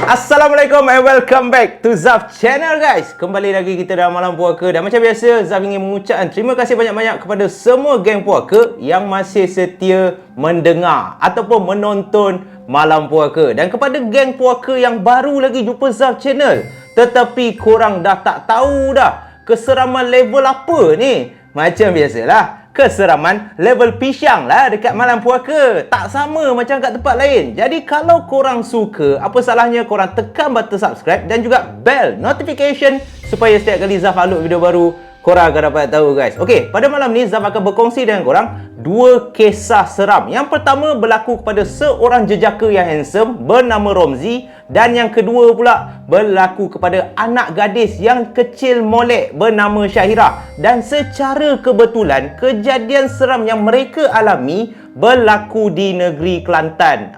Assalamualaikum and welcome back to Zaf Channel guys. Kembali lagi kita dalam malam puaka. Dan macam biasa, Zaf ingin mengucapkan terima kasih banyak-banyak kepada semua geng puaka yang masih setia mendengar ataupun menonton malam puaka. Dan kepada geng puaka yang baru lagi jumpa Zaf Channel, tetapi korang dah tak tahu dah keseraman level apa ni. Macam biasalah, keseraman level pisang lah dekat malam puaka. Tak sama macam kat tempat lain. Jadi kalau korang suka, apa salahnya korang tekan button subscribe dan juga bell notification supaya setiap kali Zaf upload video baru, korang akan dapat tahu guys. Okey, pada malam ni Zaf akan berkongsi dengan korang dua kisah seram. Yang pertama berlaku kepada seorang jejaka yang handsome bernama Romzi, dan yang kedua pula berlaku kepada anak gadis yang kecil molek bernama Syahira. Dan secara kebetulan kejadian seram yang mereka alami berlaku di negeri Kelantan.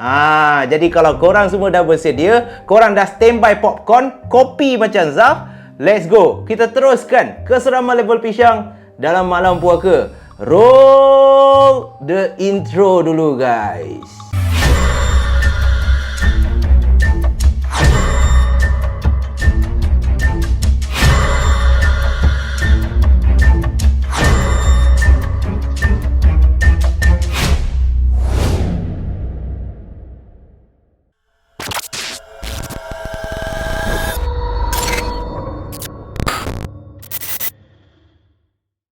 Jadi kalau korang semua dah bersedia, korang dah standby popcorn, kopi macam Zaf, let's go. Kita teruskan keseraman level pisang dalam malam puaka. Roll the intro dulu guys.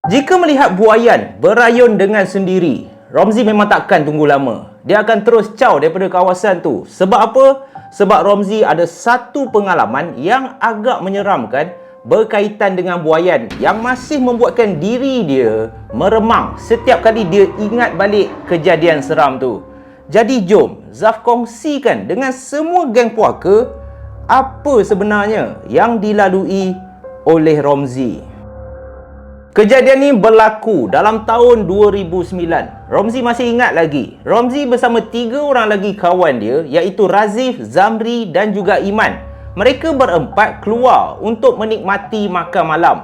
Jika melihat buaian berayun dengan sendiri, Romzi memang takkan tunggu lama. Dia akan terus caw daripada kawasan tu. Sebab apa? Sebab Romzi ada satu pengalaman yang agak menyeramkan berkaitan dengan buaian yang masih membuatkan diri dia meremang setiap kali dia ingat balik kejadian seram tu. Jadi jom Zaf kongsikan dengan semua geng puaka apa sebenarnya yang dilalui oleh Romzi. Kejadian ni berlaku dalam tahun 2009. Romzi masih ingat lagi. Romzi bersama 3 orang lagi kawan dia, iaitu Razif, Zamri dan juga Iman. Mereka berempat keluar untuk menikmati makan malam.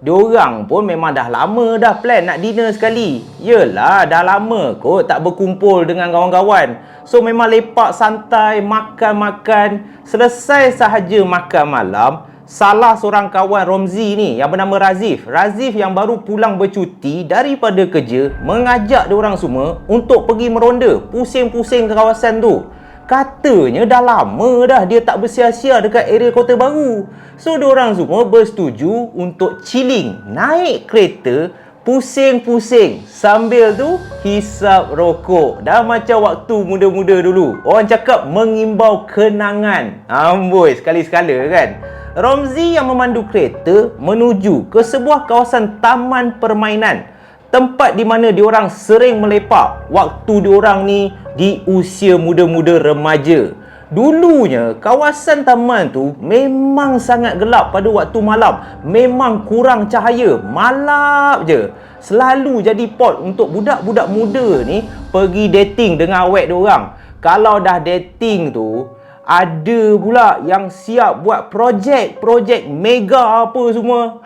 Diorang pun memang dah lama dah plan nak dinner sekali. Yelah, dah lama kot tak berkumpul dengan kawan-kawan. So memang lepak santai, makan-makan. Selesai sahaja makan malam, salah seorang kawan Romzi ni yang bernama Razif yang baru pulang bercuti daripada kerja, mengajak diorang semua untuk pergi meronda, pusing-pusing ke kawasan tu. Katanya dah lama dah dia tak bersia-sia dekat area Kota Baru. So diorang semua bersetuju untuk chilling, naik kereta, pusing-pusing, sambil tu hisap rokok. Dah macam waktu muda-muda dulu. Orang cakap mengimbau kenangan. Amboi, sekali-sekala kan. Romzi yang memandu kereta menuju ke sebuah kawasan taman permainan, tempat di mana diorang sering melepak waktu diorang ni di usia muda-muda remaja. Dulunya kawasan taman tu memang sangat gelap pada waktu malam. Memang kurang cahaya, malap je. Selalu jadi pot untuk budak-budak muda ni pergi dating dengan awet diorang. Kalau dah dating tu, ada pula yang siap buat projek mega apa semua.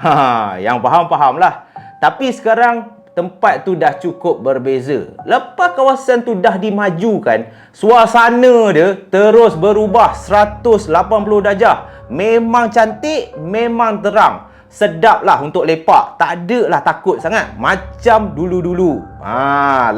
Yang faham-faham lah. Tapi sekarang tempat tu dah cukup berbeza. Lepas kawasan tu dah dimajukan, suasana dia terus berubah 180 darjah. Memang cantik, memang terang. Sedap lah untuk lepak. Tak ada lah takut sangat macam dulu-dulu.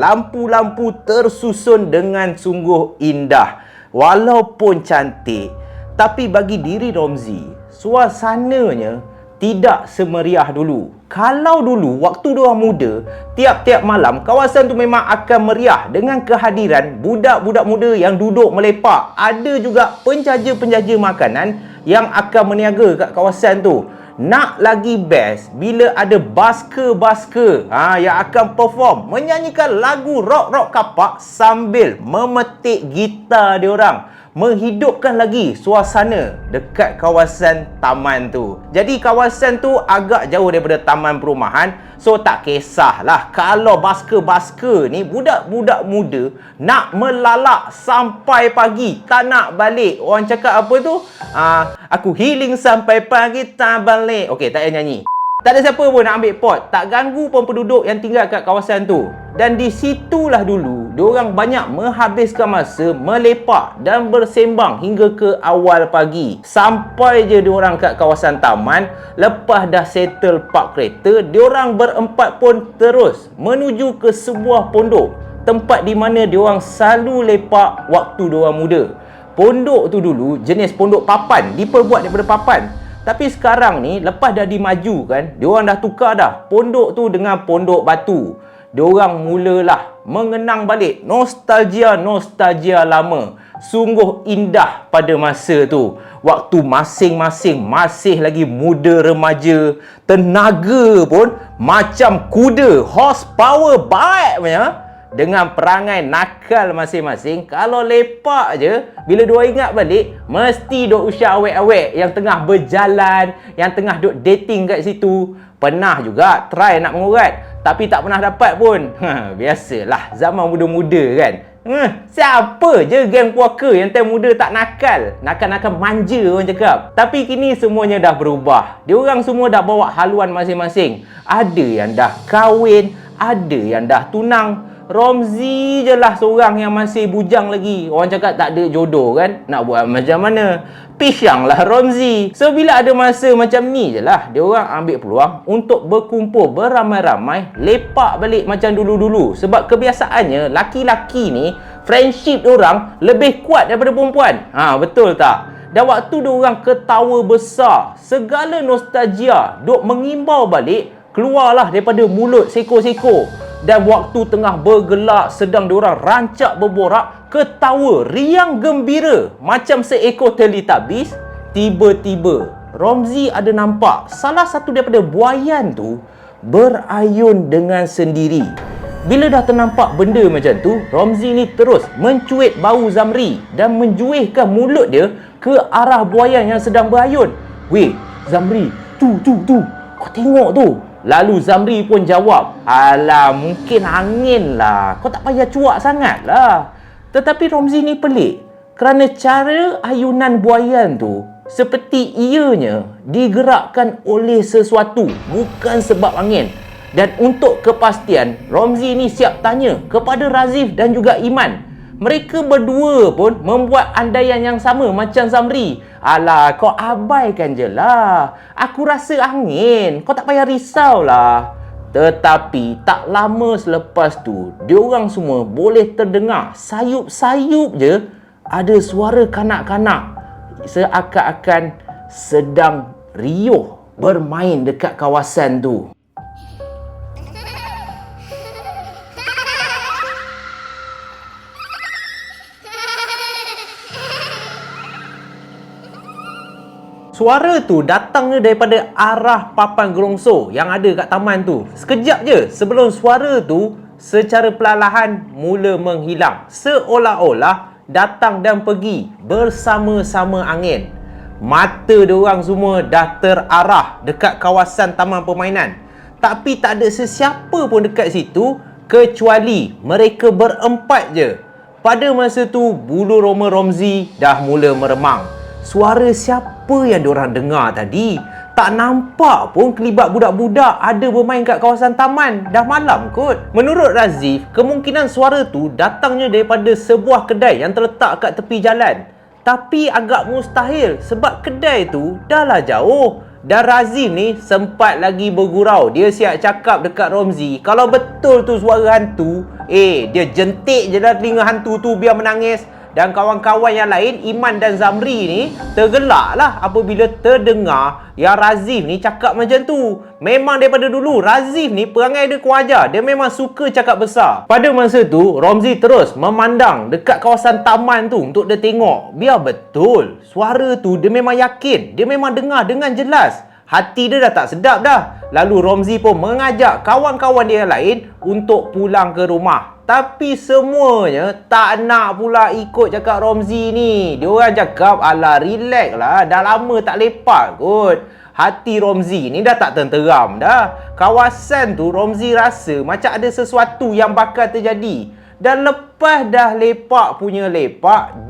Lampu-lampu tersusun dengan sungguh indah. Walaupun cantik, tapi bagi diri Romzi, suasananya tidak semeriah dulu. Kalau dulu, waktu diorang muda, tiap-tiap malam, kawasan tu memang akan meriah dengan kehadiran budak-budak muda yang duduk melepak. Ada juga penjaja-penjaja makanan yang akan meniaga kat kawasan tu. Nak lagi best bila ada basker yang akan perform, menyanyikan lagu rock-rock kapak sambil memetik gitar diorang, menghidupkan lagi suasana dekat kawasan taman tu. Jadi kawasan tu agak jauh daripada taman perumahan, so tak kisahlah kalau basker ni budak-budak muda nak melalak sampai pagi, tak nak balik. Orang cakap apa tu? Aku healing sampai pagi tak balik. Okey, tak payah nyanyi. Tak ada siapa pun nak ambil pot. Tak ganggu pun penduduk yang tinggal kat kawasan tu. Dan di situlah dulu diorang banyak menghabiskan masa melepak dan bersembang hingga ke awal pagi. Sampai je diorang kat kawasan taman. Lepas dah settle park kereta, diorang berempat pun terus menuju ke sebuah pondok, tempat di mana diorang selalu lepak waktu diorang muda. Pondok tu dulu jenis pondok papan, diperbuat daripada papan. Tapi sekarang ni lepas dah dimajukan, diorang dah tukar dah pondok tu dengan pondok batu. Diorang mulalah mengenang balik nostalgia lama. Sungguh indah pada masa tu. Waktu masing-masing masih lagi muda remaja. Tenaga pun macam kuda, horsepower baik punya. Dengan perangai nakal masing-masing, kalau lepak je, bila diorang ingat balik, mesti duk usah awek-awek yang tengah berjalan, yang tengah duk dating kat situ. Pernah juga try nak mengurat, tapi tak pernah dapat pun. Biasalah, zaman muda-muda kan. Siapa je geng puaka yang time muda tak nakal? Nakal-nakal manja orang cakap. Tapi kini semuanya dah berubah. Diorang semua dah bawa haluan masing-masing. Ada yang dah kahwin, ada yang dah tunang. Romzi je lah seorang yang masih bujang lagi. Orang cakap tak ada jodoh kan. Nak buat macam mana? Pisang lah Romzi. So bila ada masa macam ni je lah, dia orang ambil peluang untuk berkumpul beramai-ramai, lepak balik macam dulu-dulu. Sebab kebiasaannya laki-laki ni friendship orang lebih kuat daripada perempuan. Betul tak? Dan waktu dia orang ketawa besar, segala nostalgia duk mengimbau balik, keluarlah daripada mulut seko-seko. Dan waktu tengah bergelak, sedang diorang rancak berborak, ketawa riang gembira macam seekor Teletubbies, tiba-tiba Romzi ada nampak salah satu daripada buaian tu berayun dengan sendiri. Bila dah ternampak benda macam tu, Romzi ni terus mencuit bau Zamri dan menjuihkan mulut dia ke arah buaian yang sedang berayun. Weh, Zamri, tu, kau tengok tu. Lalu Zamri pun jawab, alah mungkin angin lah, kau tak payah cuak sangat lah. Tetapi Romzi ni pelik, kerana cara ayunan buaian tu seperti ianya digerakkan oleh sesuatu, bukan sebab angin. Dan untuk kepastian, Romzi ni siap tanya kepada Razif dan juga Iman. Mereka berdua pun membuat andaian yang sama macam Zamri. Alah, kau abaikan je lah. Aku rasa angin. Kau tak payah risau lah. Tetapi tak lama selepas tu, diorang semua boleh terdengar sayup-sayup je ada suara kanak-kanak seakan-akan sedang riuh bermain dekat kawasan tu. Suara tu datangnya daripada arah papan gerongso yang ada kat taman tu. Sekejap je sebelum suara tu secara perlahan mula menghilang. Seolah-olah datang dan pergi bersama-sama angin. Mata diorang semua dah terarah dekat kawasan taman permainan. Tapi tak ada sesiapa pun dekat situ kecuali mereka berempat je. Pada masa tu bulu roma Romzi dah mula meremang. Suara siapa yang diorang dengar tadi? Tak nampak pun kelibat budak-budak ada bermain kat kawasan taman. Dah malam kot. Menurut Razif, kemungkinan suara tu datangnya daripada sebuah kedai yang terletak kat tepi jalan. Tapi agak mustahil sebab kedai tu dah lah jauh. Dan Razif ni sempat lagi bergurau. Dia siap cakap dekat Romzi, kalau betul tu suara hantu, dia jentik je dah telinga hantu tu biar menangis. Dan kawan-kawan yang lain, Iman dan Zamri ni tergelak lah apabila terdengar yang Razif ni cakap macam tu. Memang daripada dulu Razif ni perangai dia kuajar. Dia memang suka cakap besar. Pada masa tu Romzi terus memandang dekat kawasan taman tu untuk dia tengok. Biar betul suara tu dia memang yakin, dia memang dengar dengan jelas. Hati dia dah tak sedap dah. Lalu Romzi pun mengajak kawan-kawan dia yang lain untuk pulang ke rumah. Tapi semuanya tak nak pula ikut cakap Romzi ni. Dia orang cakap, alah relax lah, dah lama tak lepak kot. Hati Romzi ni dah tak tenteram dah. Kawasan tu Romzi rasa macam ada sesuatu yang bakal terjadi. Dan lepas dah lepak punya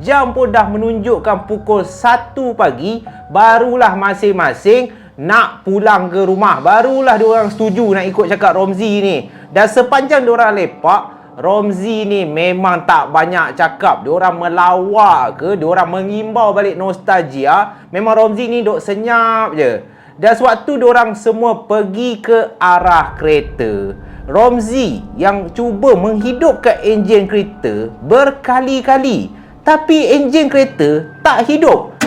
jam pun dah menunjukkan pukul 1 pagi. Barulah masing-masing nak pulang ke rumah. Barulah diorang setuju nak ikut cakap Romzi ni. Dan sepanjang diorang lepak, Romzi ni memang tak banyak cakap. Diorang melawak ke, diorang mengimbau balik nostalgia. Memang Romzi ni duk senyap je. Dan sewaktu diorang semua pergi ke arah kereta, Romzi yang cuba menghidupkan enjin kereta berkali-kali, tapi enjin kereta tak hidup.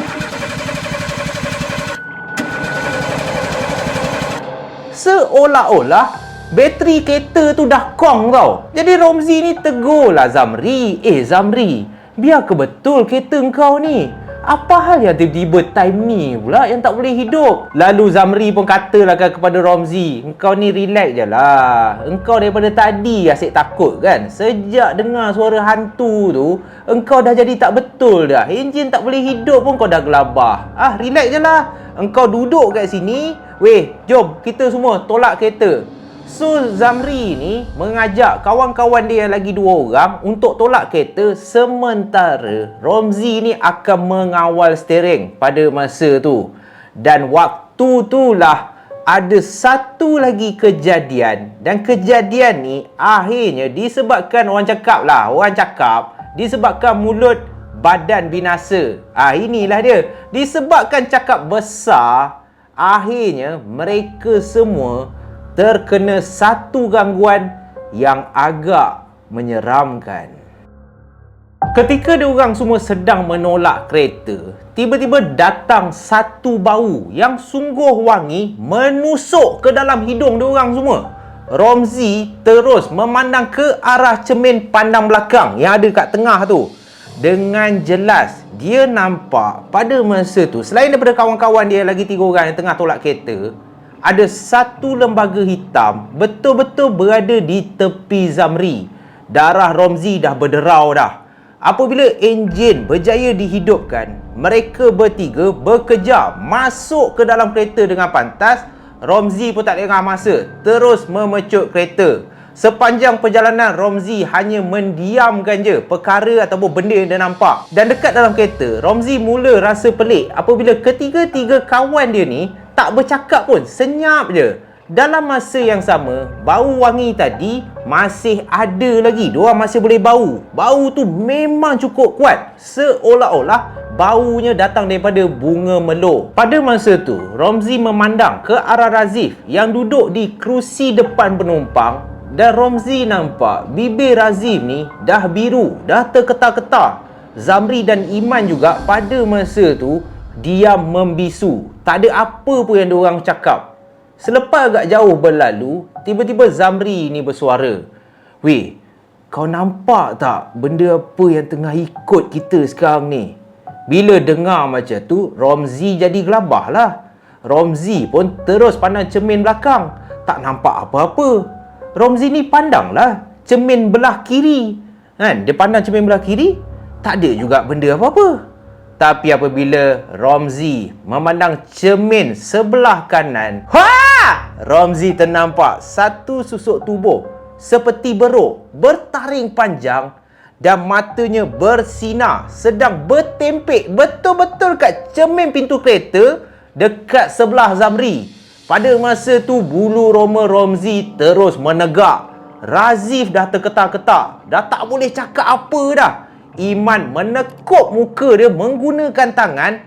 Seolah-olah bateri kereta tu dah kong tau. Jadi Romzi ni tegurlah Zamri. Zamri, biar ke betul kereta engkau ni. Apa hal yang tiba-tiba time ni pula yang tak boleh hidup? Lalu Zamri pun katalah kepada Romzi, engkau ni relax je lah. Engkau daripada tadi asyik takut kan. Sejak dengar suara hantu tu, engkau dah jadi tak betul dah. Enjin tak boleh hidup pun kau dah gelabah. Relax je lah. Engkau duduk kat sini. Weh, jom kita semua tolak kereta. So Zamri ni mengajak kawan-kawan dia yang lagi 2 orang untuk tolak kereta, sementara Romzi ni akan mengawal steering pada masa tu. Dan waktu itulah ada satu lagi kejadian, dan kejadian ni akhirnya disebabkan orang cakap disebabkan mulut badan binasa. Inilah dia. Disebabkan cakap besar, akhirnya mereka semua terkena satu gangguan yang agak menyeramkan. Ketika diorang semua sedang menolak kereta, tiba-tiba datang satu bau yang sungguh wangi menusuk ke dalam hidung diorang semua. Romzi terus memandang ke arah cermin pandang belakang yang ada kat tengah tu. Dengan jelas dia nampak pada masa tu, selain daripada kawan-kawan dia lagi 3 orang yang tengah tolak kereta, ada satu lembaga hitam betul-betul berada di tepi Zamri. Darah Romzi dah berderau dah. Apabila enjin berjaya dihidupkan, mereka bertiga bekerja masuk ke dalam kereta dengan pantas. Romzi pun tak lengah masa, terus memecut kereta. Sepanjang perjalanan, Romzi hanya mendiamkan je perkara ataupun benda yang dia nampak. Dan dekat dalam kereta, Romzi mula rasa pelik apabila ketiga-tiga kawan dia ni tak bercakap pun, senyap je. Dalam masa yang sama, bau wangi tadi masih ada lagi. Diorang masih boleh bau. Bau tu memang cukup kuat. Seolah-olah baunya datang daripada bunga melur. Pada masa tu, Romzi memandang ke arah Razif yang duduk di kerusi depan penumpang. Dan Romzi nampak bibir Razif ni dah biru, dah terketar-ketar. Zamri dan Iman juga pada masa tu diam membisu. Tak ada apa pun yang diorang cakap. Selepas agak jauh berlalu, tiba-tiba Zamri ni bersuara. Weh, kau nampak tak benda apa yang tengah ikut kita sekarang ni? Bila dengar macam tu, Romzi jadi gelabah lah. Romzi pun terus pandang cermin belakang. Tak nampak apa-apa. Romzi ni pandanglah cermin belah kiri. Dia pandang cermin belah kiri, tak ada juga benda apa-apa. Tapi apabila Romzi memandang cermin sebelah kanan, Romzi ternampak satu susuk tubuh seperti beruk bertaring panjang dan matanya bersinar, sedang bertempik betul-betul kat cermin pintu kereta dekat sebelah Zamri. Pada masa tu bulu roma Romzi terus menegak. Razif dah terketar-ketar, dah tak boleh cakap apa dah. Iman menekuk muka dia menggunakan tangan,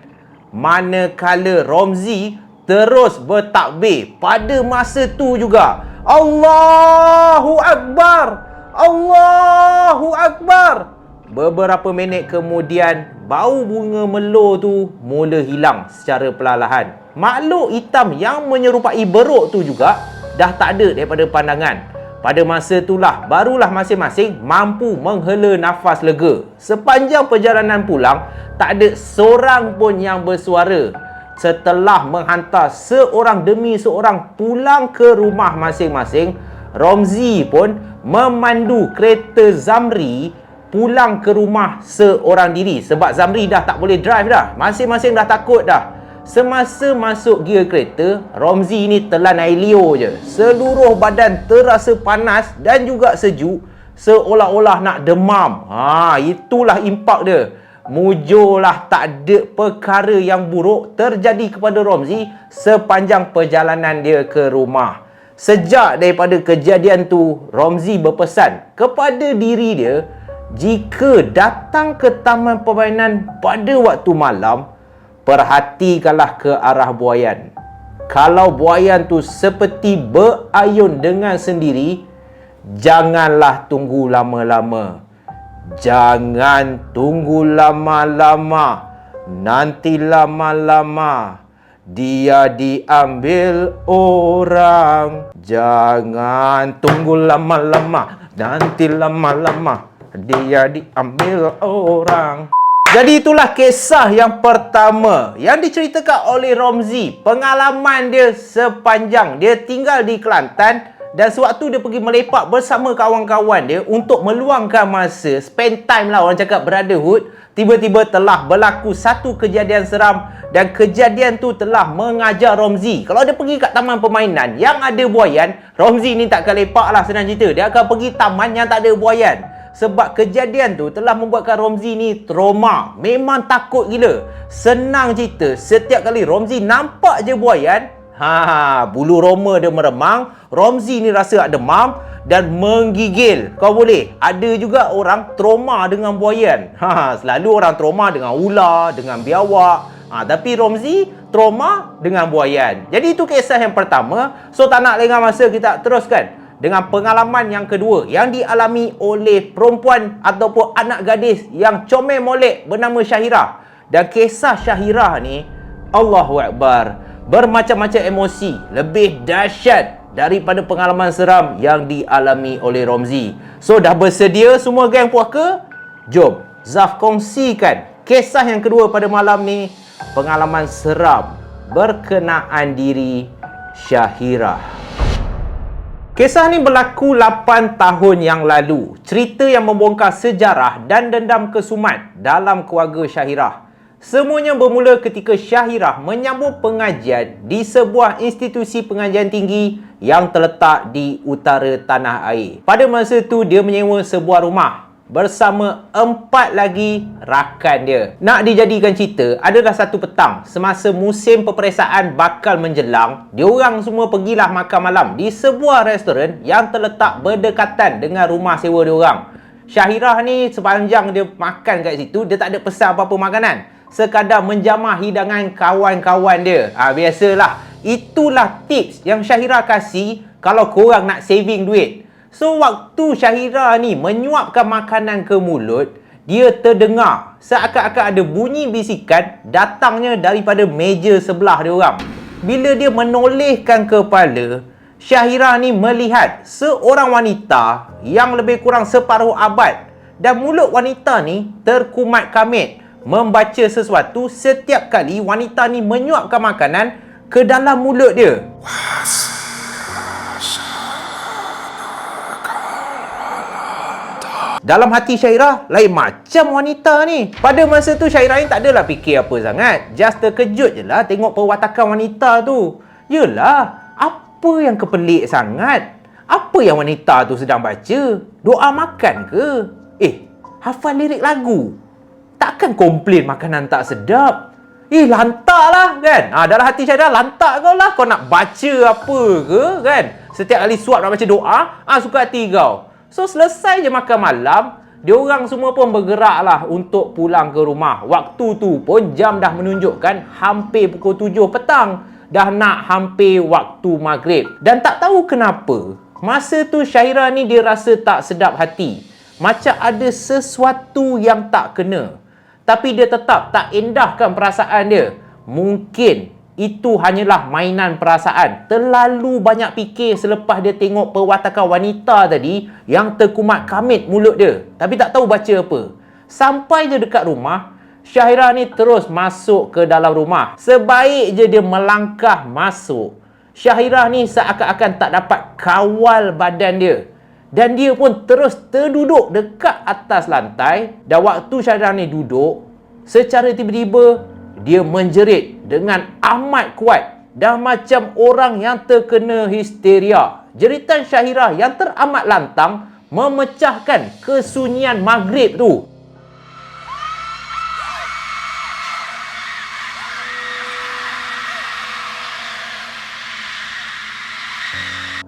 manakala Romzi terus bertakbir. Pada masa tu juga, Allahu Akbar, Allahu Akbar. Beberapa minit kemudian, bau bunga melur tu mula hilang secara perlahan. Makhluk hitam yang menyerupai beruk tu juga dah tak ada daripada pandangan. Pada masa itulah barulah masing-masing mampu menghela nafas lega. Sepanjang perjalanan pulang, tak ada seorang pun yang bersuara. Setelah menghantar seorang demi seorang pulang ke rumah masing-masing, Romzi pun memandu kereta Zamri pulang ke rumah seorang diri. Sebab Zamri dah tak boleh drive dah. Masing-masing dah takut dah. Semasa masuk gear kereta, Romzi ni telan air liur je. Seluruh badan terasa panas dan juga sejuk, seolah-olah nak demam. Itulah impak dia. mujurlah tak ada perkara yang buruk terjadi kepada Romzi sepanjang perjalanan dia ke rumah. Sejak daripada kejadian tu, Romzi berpesan kepada diri dia, jika datang ke taman permainan pada waktu malam, perhatikanlah ke arah buaian. Kalau buaian tu seperti berayun dengan sendiri, janganlah tunggu lama-lama. Jangan tunggu lama-lama. Nanti lama-lama dia diambil orang. Jangan tunggu lama-lama. Nanti lama-lama dia diambil orang. Jadi itulah kisah yang pertama yang diceritakan oleh Romzi. Pengalaman dia sepanjang dia tinggal di Kelantan, dan sewaktu dia pergi melepak bersama kawan-kawan dia untuk meluangkan masa, spend time lah, orang cakap brotherhood, tiba-tiba telah berlaku satu kejadian seram, dan kejadian tu telah mengajar Romzi. Kalau dia pergi kat taman permainan yang ada buaian, Romzi ni tak akan lepak lah, senang cerita. Dia akan pergi taman yang tak ada buaian. Sebab kejadian tu telah membuatkan Romzi ni trauma. Memang takut gila. Senang cerita, setiap kali Romzi nampak je buaian, bulu roma dia meremang, Romzi ni rasa demam dan menggigil. Kau boleh. Ada juga orang trauma dengan buaian. Selalu orang trauma dengan ular, dengan biawak. Tapi Romzi trauma dengan buaian. Jadi itu kisah yang pertama. So tak nak lengah masa, kita teruskan dengan pengalaman yang kedua yang dialami oleh perempuan ataupun anak gadis yang comel molek bernama Syahirah. Dan kisah Syahirah ni, Allahu Akbar, bermacam-macam emosi, lebih dahsyat daripada pengalaman seram yang dialami oleh Romzi. So dah bersedia semua geng puaka? Jom Zaf kongsikan kisah yang kedua pada malam ni, pengalaman seram berkenaan diri Syahirah. Kisah ni berlaku 8 tahun yang lalu. Cerita yang membongkar sejarah dan dendam kesumat dalam keluarga Syahirah. Semuanya bermula ketika Syahirah menyambung pengajian di sebuah institusi pengajian tinggi yang terletak di utara tanah air. Pada masa itu, dia menyewa sebuah rumah bersama 4 lagi rakan dia. Nak dijadikan cerita, adalah satu petang semasa musim peperiksaan bakal menjelang, diorang semua pergilah makan malam di sebuah restoran yang terletak berdekatan dengan rumah sewa diorang. Syahirah ni sepanjang dia makan kat situ, dia tak ada pesan apa-apa makanan. Sekadar menjamah hidangan kawan-kawan dia. Biasalah. Itulah tips yang Syahirah kasih kalau korang nak saving duit. So, waktu Syahirah ni menyuapkan makanan ke mulut, dia terdengar seakan-akan ada bunyi bisikan datangnya daripada meja sebelah dia orang. Bila dia menolehkan kepala, Syahirah ni melihat seorang wanita yang lebih kurang separuh abad, dan mulut wanita ni terkumat kamit membaca sesuatu setiap kali wanita ni menyuapkan makanan ke dalam mulut dia. Dalam hati Syahirah, lain macam wanita ni. Pada masa tu Syahirah ni tak adalah fikir apa sangat. Just terkejut je lah tengok perwatakan wanita tu. Yelah, apa yang kepelik sangat? Apa yang wanita tu sedang baca? Doa makan ke? Hafal lirik lagu? Takkan komplain makanan tak sedap? Lantak lah kan? Dalam hati Syahirah, lantak kau lah. Kau nak baca apa ke kan? Setiap kali suap nak baca doa, suka hati kau. So selesai je makan malam, diorang semua pun bergerak lah untuk pulang ke rumah. Waktu tu pun jam dah menunjukkan hampir pukul 7 petang. Dah nak hampir waktu maghrib. Dan tak tahu kenapa, masa tu Syahirah ni dia rasa tak sedap hati. Macam ada sesuatu yang tak kena. Tapi dia tetap tak endahkan perasaan dia. Mungkin itu hanyalah mainan perasaan. Terlalu banyak fikir selepas dia tengok perwatakan wanita tadi yang terkumat kamit mulut dia. Tapi tak tahu baca apa. Sampai je dekat rumah, Syahirah ni terus masuk ke dalam rumah. Sebaik je dia melangkah masuk, Syahirah ni seakan-akan tak dapat kawal badan dia. Dan dia pun terus terduduk dekat atas lantai. Dan waktu Syahirah ni duduk, secara tiba-tiba dia menjerit dengan amat kuat. Dah macam orang yang terkena histeria. Jeritan Syahirah yang teramat lantang memecahkan kesunyian maghrib tu.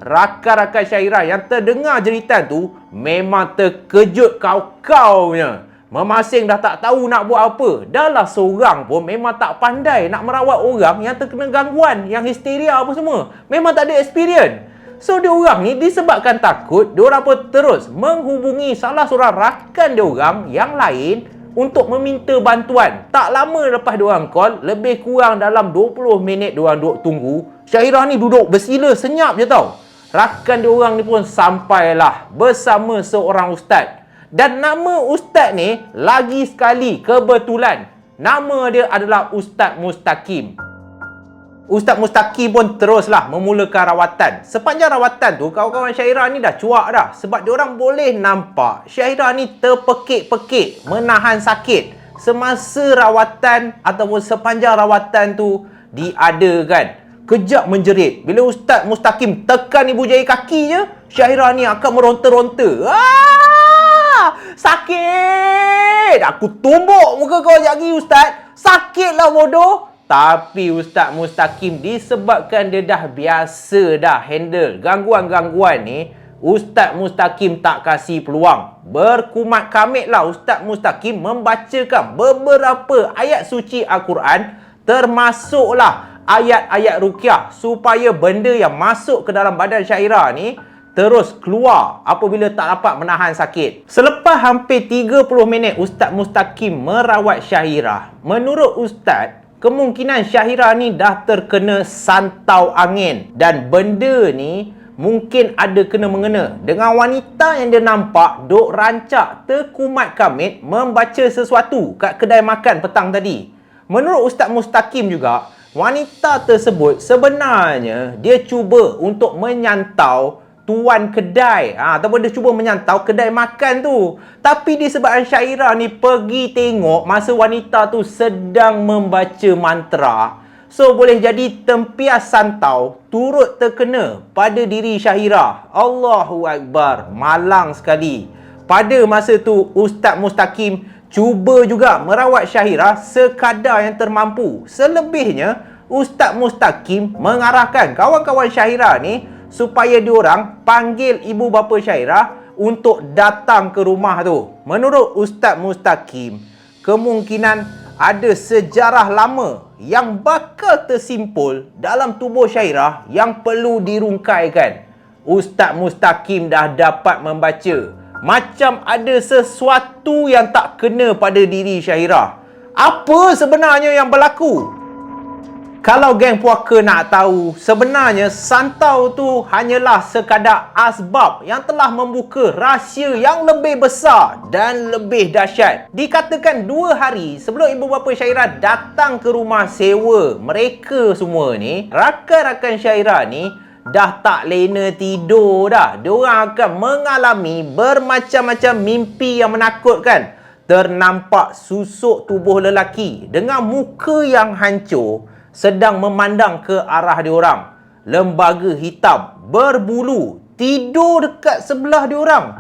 rakan-rakan Syahirah yang terdengar jeritan tu memang terkejut kau-kaunya. Memasing dah tak tahu nak buat apa. Dah lah seorang pun memang tak pandai nak merawat orang yang terkena gangguan, yang histeria apa semua. Memang tak ada experience. So, diorang ni disebabkan takut, diorang pun terus menghubungi salah seorang rakan diorang yang lain untuk meminta bantuan. Tak lama lepas diorang call, lebih kurang dalam 20 minit diorang duduk tunggu. Syahirah ni duduk bersila senyap je tau. Rakan diorang ni pun sampailah bersama seorang ustaz. Dan nama ustaz ni lagi sekali kebetulan. Nama dia adalah Ustaz Mustaqim. Ustaz Mustaqim pun teruslah memulakan rawatan. Sepanjang rawatan tu, kawan-kawan Syahirah ni dah cuak dah. Sebab diorang boleh nampak Syahirah ni terpekik-pekik menahan sakit semasa rawatan ataupun sepanjang rawatan tu diadakan. Kejap menjerit. Bila Ustaz Mustaqim tekan ibu jari kaki je, Syahirah ni akan meronta-ronta. Sakit! Aku tumbuk muka kau sekejap lagi, Ustaz. Sakitlah bodoh. Tapi Ustaz Mustaqim disebabkan dia dah biasa dah handle gangguan-gangguan ni, Ustaz Mustaqim tak kasih peluang. Berkumat kamitlah Ustaz Mustaqim membacakan beberapa ayat suci Al-Quran, termasuklah ayat-ayat ruqyah, supaya benda yang masuk ke dalam badan Syahirah ni terus keluar apabila tak dapat menahan sakit. Selepas hampir 30 minit Ustaz Mustaqim merawat Syahirah, menurut Ustaz, kemungkinan Syahirah ni dah terkena santau angin. Dan benda ni mungkin ada kena-mengena dengan wanita yang dia nampak duk rancak terkumat kamit membaca sesuatu kat kedai makan petang tadi. Menurut Ustaz Mustaqim juga, wanita tersebut sebenarnya dia cuba untuk menyantau tuan kedai, ataupun dia cuba menyantau kedai makan tu. Tapi disebabkan Syahirah ni pergi tengok masa wanita tu sedang membaca mantra, so boleh jadi tempias santau turut terkena pada diri Syahirah. Allahu Akbar, malang sekali. Pada masa tu Ustaz Mustaqim cuba juga merawat Syahirah sekadar yang termampu. Selebihnya Ustaz Mustaqim mengarahkan kawan-kawan Syahirah ni supaya diorang panggil ibu bapa Syahirah untuk datang ke rumah tu. Menurut Ustaz Mustaqim, kemungkinan ada sejarah lama yang bakal tersimpul dalam tubuh Syahirah yang perlu dirungkaikan. Ustaz Mustaqim dah dapat membaca macam ada sesuatu yang tak kena pada diri Syahirah. Apa sebenarnya yang berlaku? Kalau geng puaka nak tahu, sebenarnya santau tu hanyalah sekadar asbab yang telah membuka rahsia yang lebih besar dan lebih dahsyat. Dikatakan 2 hari sebelum ibu bapa Syahirah datang ke rumah sewa mereka semua ni, rakan-rakan Syahirah ni dah tak lena tidur dah. Diorang akan mengalami bermacam-macam mimpi yang menakutkan. Ternampak susuk tubuh lelaki dengan muka yang hancur sedang memandang ke arah diorang. Lembaga hitam berbulu tidur dekat sebelah diorang.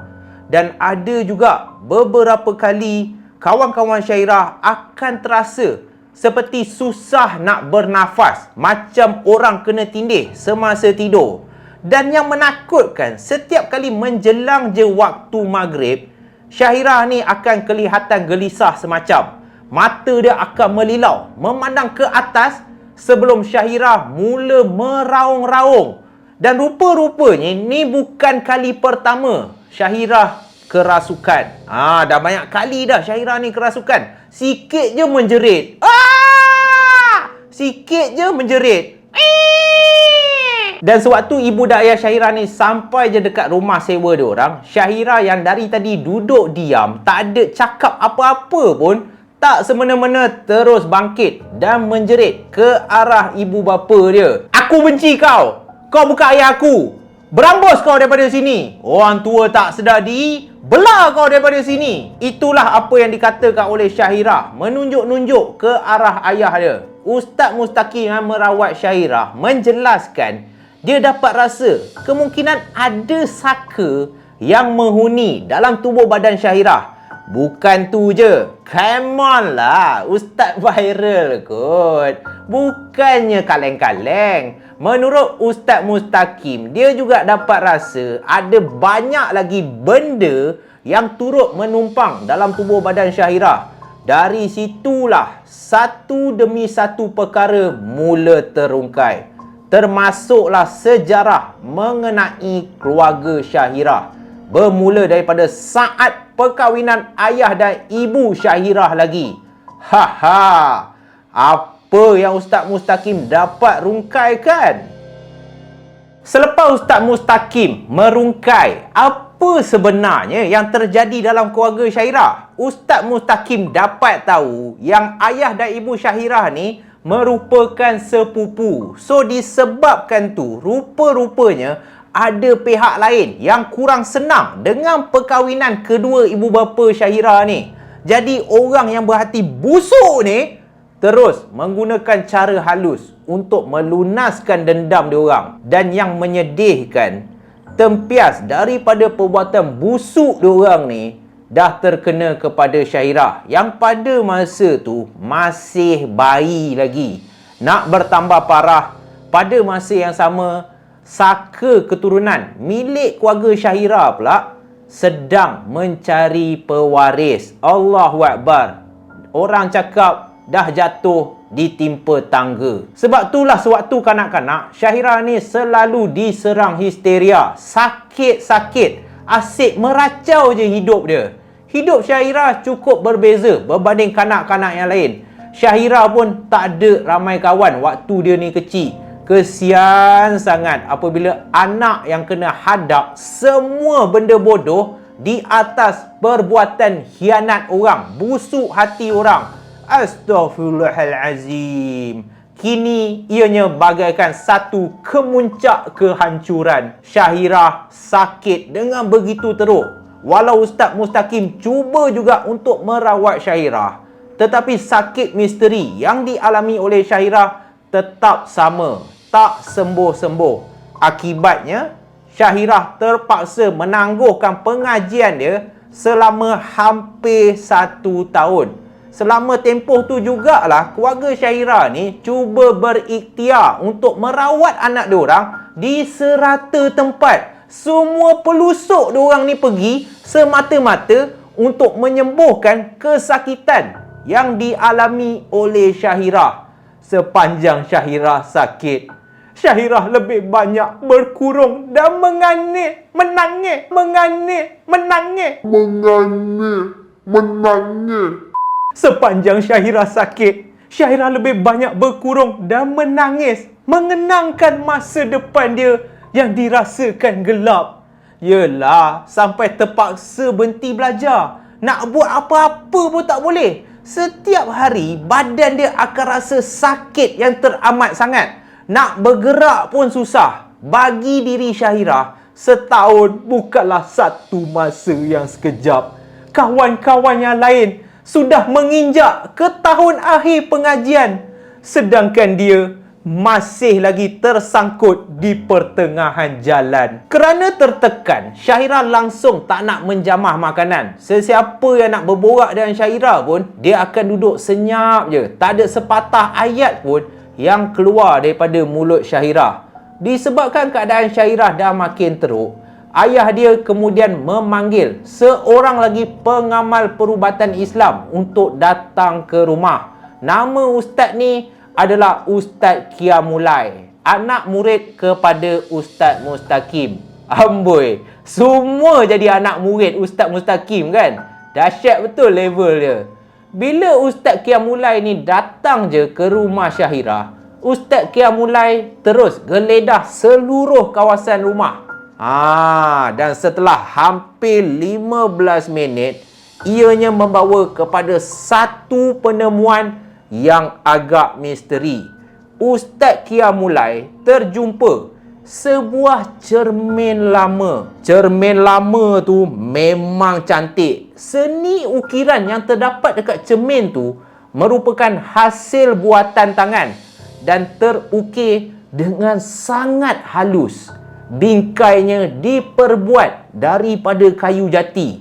Dan ada juga beberapa kali kawan-kawan Syahirah akan terasa seperti susah nak bernafas, macam orang kena tindih semasa tidur. Dan yang menakutkan, setiap kali menjelang je waktu maghrib, Syahirah ni akan kelihatan gelisah semacam. Mata dia akan melilau memandang ke atas sebelum Syahirah mula meraung-raung. Dan rupa-rupanya ni bukan kali pertama Syahirah kerasukan. Dah banyak kali dah Syahirah ni kerasukan. Sikit je menjerit. Sikit je menjerit. Dan sewaktu ibu dan ayah Syahirah ni sampai je dekat rumah sewa diorang, Syahirah yang dari tadi duduk diam, tak ada cakap apa-apa pun, tak semena-mena terus bangkit dan menjerit ke arah ibu bapa dia. Aku benci kau. Kau bukan ayah aku. Berambus kau daripada sini. Orang tua tak sedar diri, belah kau daripada sini. Itulah apa yang dikatakan oleh Syahirah, menunjuk-nunjuk ke arah ayah dia. Ustaz Mustaqim yang merawat Syahirah menjelaskan dia dapat rasa kemungkinan ada saka yang menghuni dalam tubuh badan Syahirah. Bukan tu je. Come on lah. Ustaz viral kot. Bukannya kaleng-kaleng. Menurut Ustaz Mustaqim, dia juga dapat rasa ada banyak lagi benda yang turut menumpang dalam tubuh badan Syahirah. Dari situlah satu demi satu perkara mula terungkai. Termasuklah sejarah mengenai keluarga Syahirah. Bermula daripada saat perkahwinan ayah dan ibu Syahirah lagi. Haha. Apa yang Ustaz Mustaqim dapat rungkaikan? Selepas Ustaz Mustaqim merungkai apa sebenarnya yang terjadi dalam keluarga Syahirah, Ustaz Mustaqim dapat tahu yang ayah dan ibu Syahirah ni merupakan sepupu. So disebabkan tu, rupa-rupanya ada pihak lain yang kurang senang dengan perkahwinan kedua ibu bapa Syahirah ni. Jadi orang yang berhati busuk ni terus menggunakan cara halus untuk melunaskan dendam diorang. Dan yang menyedihkan, tempias daripada perbuatan busuk diorang ni dah terkena kepada Syahirah yang pada masa tu masih bayi lagi. Nak bertambah parah, pada masa yang sama, saka keturunan milik keluarga Syahirah pula sedang mencari pewaris. Allahu Akbar. Orang cakap dah jatuh ditimpa tangga. Sebab itulah sewaktu kanak-kanak, Syahirah ni selalu diserang histeria. Sakit-sakit, asyik meracau je hidup dia. Hidup Syahirah cukup berbeza berbanding kanak-kanak yang lain. Syahirah pun tak ada ramai kawan waktu dia ni kecil. Kesian sangat apabila anak yang kena hadap semua benda bodoh di atas perbuatan khianat orang, busuk hati orang. Astaghfirullahalazim. Kini ianya bagaikan satu kemuncak kehancuran. Syahirah sakit dengan begitu teruk. Walau Ustaz Mustaqim cuba juga untuk merawat Syahirah, tetapi sakit misteri yang dialami oleh Syahirah tetap sama, tak sembuh-sembuh. Akibatnya, Syahirah terpaksa menangguhkan pengajian dia selama hampir 1 tahun. Selama tempoh tu jugalah keluarga Syahirah ni cuba berikhtiar untuk merawat anak diorang di serata tempat. Semua pelusuk diorang ni pergi semata-mata untuk menyembuhkan kesakitan yang dialami oleh Syahirah. Sepanjang Syahirah sakit, Syahirah lebih banyak berkurung dan menangis. Sepanjang Syahirah sakit, Syahirah lebih banyak berkurung dan menangis, mengenangkan masa depan dia yang dirasakan gelap. Yelah, sampai terpaksa berhenti belajar. Nak buat apa-apa pun tak boleh. Setiap hari, badan dia akan rasa sakit yang teramat sangat. Nak bergerak pun susah. Bagi diri Syahirah, setahun bukanlah satu masa yang sekejap. Kawan-kawan yang lain sudah menginjak ke tahun akhir pengajian, sedangkan dia masih lagi tersangkut di pertengahan jalan. Kerana tertekan, Syahirah langsung tak nak menjamah makanan. Sesiapa yang nak berborak dengan Syahirah pun, dia akan duduk senyap je. Tak ada sepatah ayat pun yang keluar daripada mulut Syahirah. Disebabkan keadaan Syahirah dah makin teruk, ayah dia kemudian memanggil seorang lagi pengamal perubatan Islam untuk datang ke rumah. Nama ustaz ni adalah Ustaz Qiyamulai, anak murid kepada Ustaz Mustaqim. Amboi, semua jadi anak murid Ustaz Mustaqim kan? Dahsyat betul level dia. Bila Ustaz Qiyamulai ni datang je ke rumah Syahirah, Ustaz Qiyamulai terus geledah seluruh kawasan rumah. Dan setelah hampir 15 minit, ianya membawa kepada satu penemuan yang agak misteri. Ustaz Qiyamulai terjumpa sebuah cermin lama. Cermin lama tu memang cantik. Seni ukiran yang terdapat dekat cermin tu merupakan hasil buatan tangan dan terukir dengan sangat halus. Bingkainya diperbuat daripada kayu jati.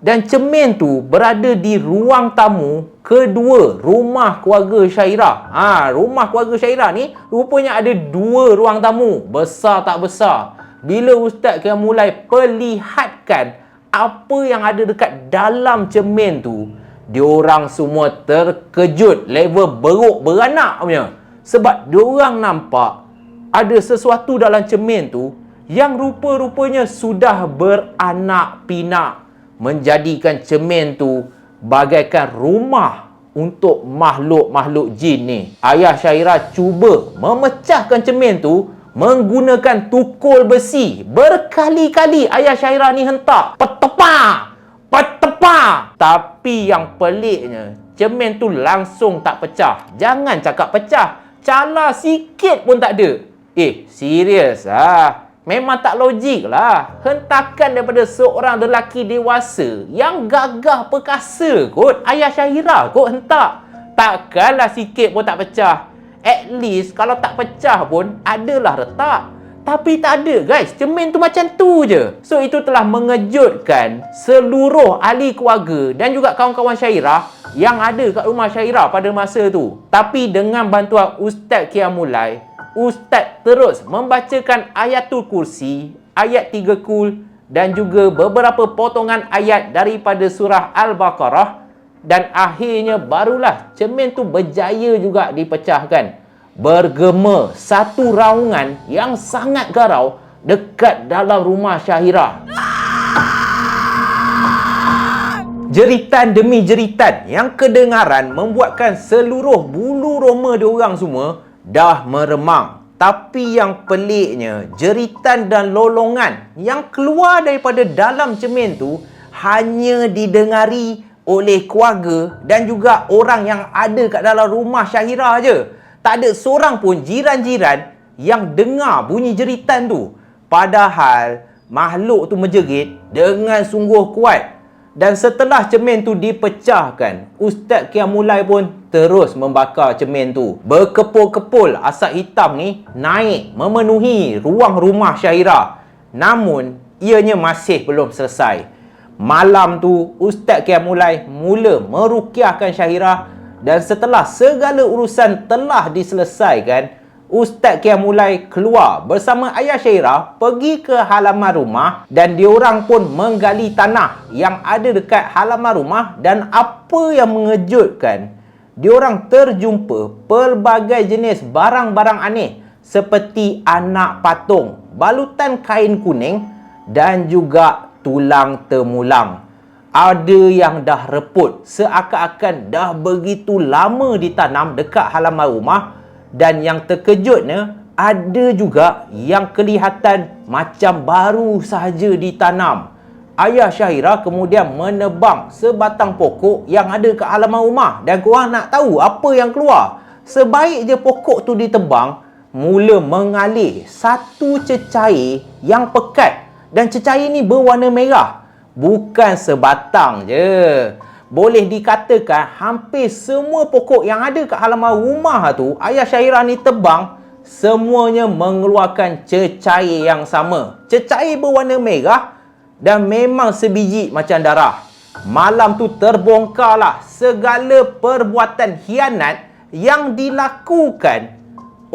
Dan cermin tu berada di ruang tamu kedua rumah keluarga Syairah. Rumah keluarga Syairah ni rupanya ada dua ruang tamu. Besar tak besar. Bila Ustaz Kia mulai perlihatkan apa yang ada dekat dalam cermin tu, diorang semua terkejut level beruk beranak punya. Sebab diorang nampak ada sesuatu dalam cermin tu yang rupa-rupanya sudah beranak pinak, menjadikan cermin tu bagaikan rumah untuk makhluk-makhluk jin ni. Ayah Syairah cuba memecahkan cermin tu menggunakan tukul besi. Berkali-kali ayah Syairah ni hentak, petepa, petepa. Tapi yang peliknya, cermin tu langsung tak pecah. Jangan cakap pecah, calar sikit pun tak ada. Serius memang tak logik lah. Hentakan daripada seorang lelaki dewasa yang gagah perkasa kot. Ayah Syairah kot hentak. Takkanlah sikit pun tak pecah. At least kalau tak pecah pun adalah retak. Tapi tak ada guys, cermin tu macam tu je. So itu telah mengejutkan seluruh ahli keluarga dan juga kawan-kawan Syairah yang ada kat rumah Syairah pada masa tu. Tapi dengan bantuan Ustaz Kia Mulai, Ustaz terus membacakan ayatul kursi, ayat 3 kul dan juga beberapa potongan ayat daripada surah Al-Baqarah, dan akhirnya barulah cermin tu berjaya juga dipecahkan. Bergema satu raungan yang sangat garau dekat dalam rumah Syairah. Jeritan demi jeritan yang kedengaran membuatkan seluruh bulu roma diorang semua dah meremang. Tapi yang peliknya, jeritan dan lolongan yang keluar daripada dalam cermin tu hanya didengari oleh keluarga dan juga orang yang ada kat dalam rumah Syairah je. Tak ada seorang pun jiran-jiran yang dengar bunyi jeritan tu. Padahal makhluk tu menjerit dengan sungguh kuat. Dan setelah cermin tu dipecahkan, Ustaz Kia Mulai pun terus membakar cermin tu. Berkepul-kepul asap hitam ni naik memenuhi ruang rumah Syairah. Namun, ianya masih belum selesai. Malam tu, Ustaz Kia Mulai mula meruqyahkan Syairah, dan setelah segala urusan telah diselesaikan, Ustaz Kia Mulai keluar bersama ayah Syairah pergi ke halaman rumah, dan diorang pun menggali tanah yang ada dekat halaman rumah. Dan apa yang mengejutkan, diorang terjumpa pelbagai jenis barang-barang aneh seperti anak patung, balutan kain kuning dan juga tulang temulang. Ada yang dah reput, seakan-akan dah begitu lama ditanam dekat halaman rumah. Dan yang terkejutnya, ada juga yang kelihatan macam baru sahaja ditanam. Ayah Syairah kemudian menebang sebatang pokok yang ada kat halaman rumah. Dan korang nak tahu apa yang keluar? Sebaik je pokok tu ditebang, mula mengalir satu cecair yang pekat. Dan cecair ni berwarna merah. Bukan sebatang je. Boleh dikatakan hampir semua pokok yang ada kat halaman rumah tu ayah Syairah ni tebang, semuanya mengeluarkan cecair yang sama. Cecair berwarna merah dan memang sebiji macam darah. Malam tu terbongkarlah segala perbuatan khianat yang dilakukan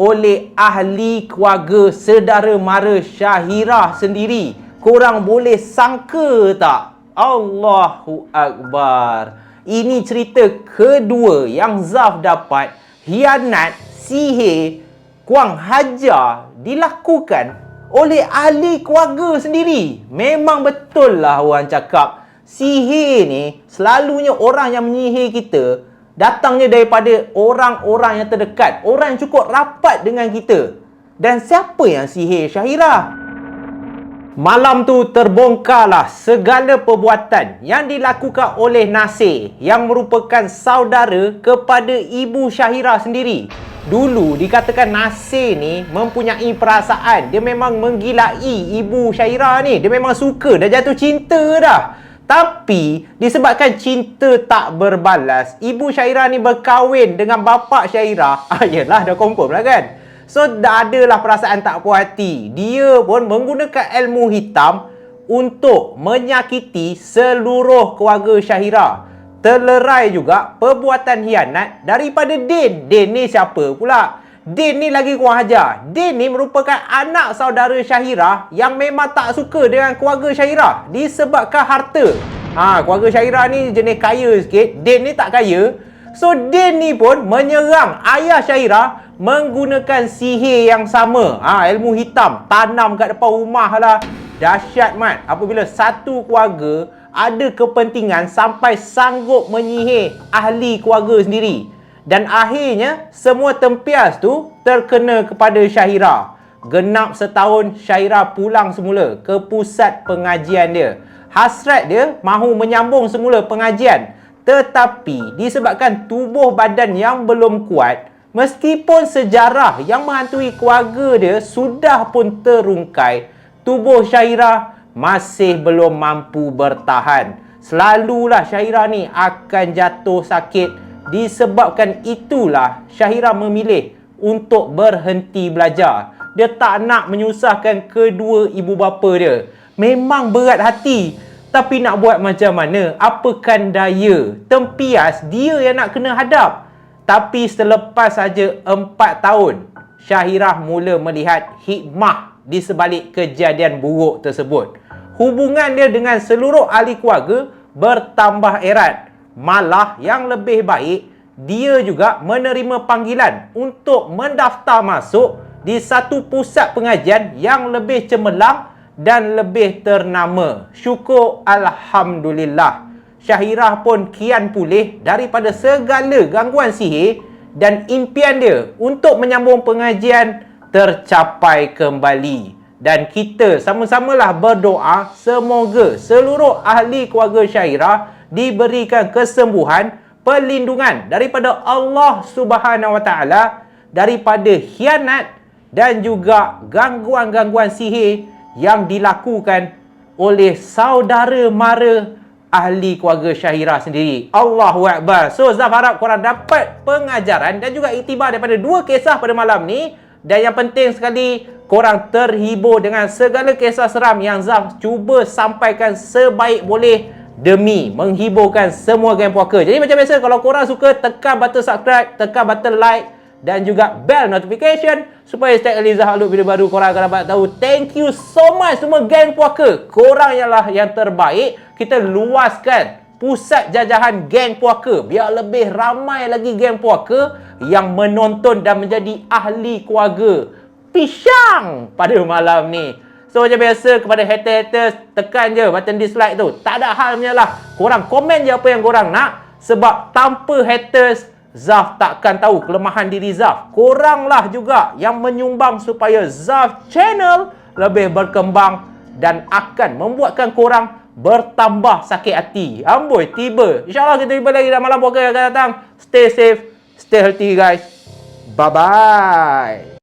oleh ahli keluarga saudara mara Syairah sendiri. Korang boleh sangka tak? Allahu Akbar. Ini cerita kedua yang Zaf dapat khianat, sihir, kurang hajar dilakukan oleh ahli keluarga sendiri. Memang betul lah orang cakap, sihir ni selalunya orang yang menyihir kita datangnya daripada orang-orang yang terdekat, orang yang cukup rapat dengan kita. Dan siapa yang sihir Syairah? Malam tu terbongkarlah segala perbuatan yang dilakukan oleh Nasir, yang merupakan saudara kepada ibu Syairah sendiri. Dulu dikatakan Nasir ni mempunyai perasaan, dia memang menggilai ibu Syairah ni. Dia memang suka, dah jatuh cinta dah. Tapi disebabkan cinta tak berbalas, ibu Syairah ni berkahwin dengan bapa Syairah. Yelah, dah confirm lah kan. So, dah adalah perasaan tak puas hati. Dia pun menggunakan ilmu hitam untuk menyakiti seluruh keluarga Syahira. Terlerai juga perbuatan hianat daripada Din. Din ni siapa pula? Din ni lagi kurang ajar. Din ni merupakan anak saudara Syahira yang memang tak suka dengan keluarga Syahira disebabkan harta. Keluarga Syahira ni jenis kaya sikit. Din ni tak kaya. So, Din ni pun menyerang ayah Syahira menggunakan sihir yang sama. Ilmu hitam. Tanam kat depan rumah lah. Dahsyat mat. Apabila satu keluarga ada kepentingan sampai sanggup menyihir ahli keluarga sendiri. Dan akhirnya, semua tempias tu terkena kepada Syahira. Genap setahun, Syahira pulang semula ke pusat pengajian dia. Hasrat dia mahu menyambung semula pengajian. Tetapi disebabkan tubuh badan yang belum kuat, meskipun sejarah yang menghantui keluarga dia sudah pun terungkai, tubuh Syahira masih belum mampu bertahan. Selalulah Syahira ni akan jatuh sakit. Disebabkan itulah Syahira memilih untuk berhenti belajar. Dia tak nak menyusahkan kedua ibu bapa dia. Memang berat hati. Tapi nak buat macam mana? Apakan daya? Tempias dia yang nak kena hadap. Tapi selepas saja 4 tahun, Syahira mula melihat hikmah di sebalik kejadian buruk tersebut. Hubungan dia dengan seluruh ahli keluarga bertambah erat. Malah yang lebih baik, dia juga menerima panggilan untuk mendaftar masuk di satu pusat pengajian yang lebih cemerlang dan lebih ternama. Syukur Alhamdulillah. Syahira pun kian pulih daripada segala gangguan sihir dan impian dia untuk menyambung pengajian tercapai kembali. Dan kita sama-samalah berdoa semoga seluruh ahli keluarga Syahira diberikan kesembuhan, perlindungan daripada Allah Subhanahu Wa Taala daripada khianat dan juga gangguan-gangguan sihir yang dilakukan oleh saudara mara ahli keluarga Syahira sendiri. Allahu Akbar. So, Zaf harap korang dapat pengajaran dan juga iktibar daripada 2 kisah pada malam ni. Dan yang penting sekali, korang terhibur dengan segala kisah seram yang Zaf cuba sampaikan sebaik boleh demi menghiburkan semua geng puaka. Jadi macam biasa, kalau korang suka, tekan button subscribe, tekan button like dan juga bell notification supaya setiap kali Zaf upload video baru, korang akan dapat tahu. Thank you so much semua geng puaka. Korang ialah yang terbaik. Kita luaskan pusat jajahan geng puaka biar lebih ramai lagi geng puaka yang menonton dan menjadi ahli keluarga pisang pada malam ni. So macam biasa, kepada haters, tekan je button dislike tu. Tak ada halnya lah. Korang komen je apa yang korang nak. Sebab tanpa haters, Zaf takkan tahu kelemahan diri Zaf. Korang lah juga yang menyumbang supaya Zaf channel lebih berkembang dan akan membuatkan korang bertambah sakit hati. Amboi, tiba. InsyaAllah kita jumpa lagi dalam malam puaka yang akan datang. Stay safe, stay healthy guys. Bye-bye.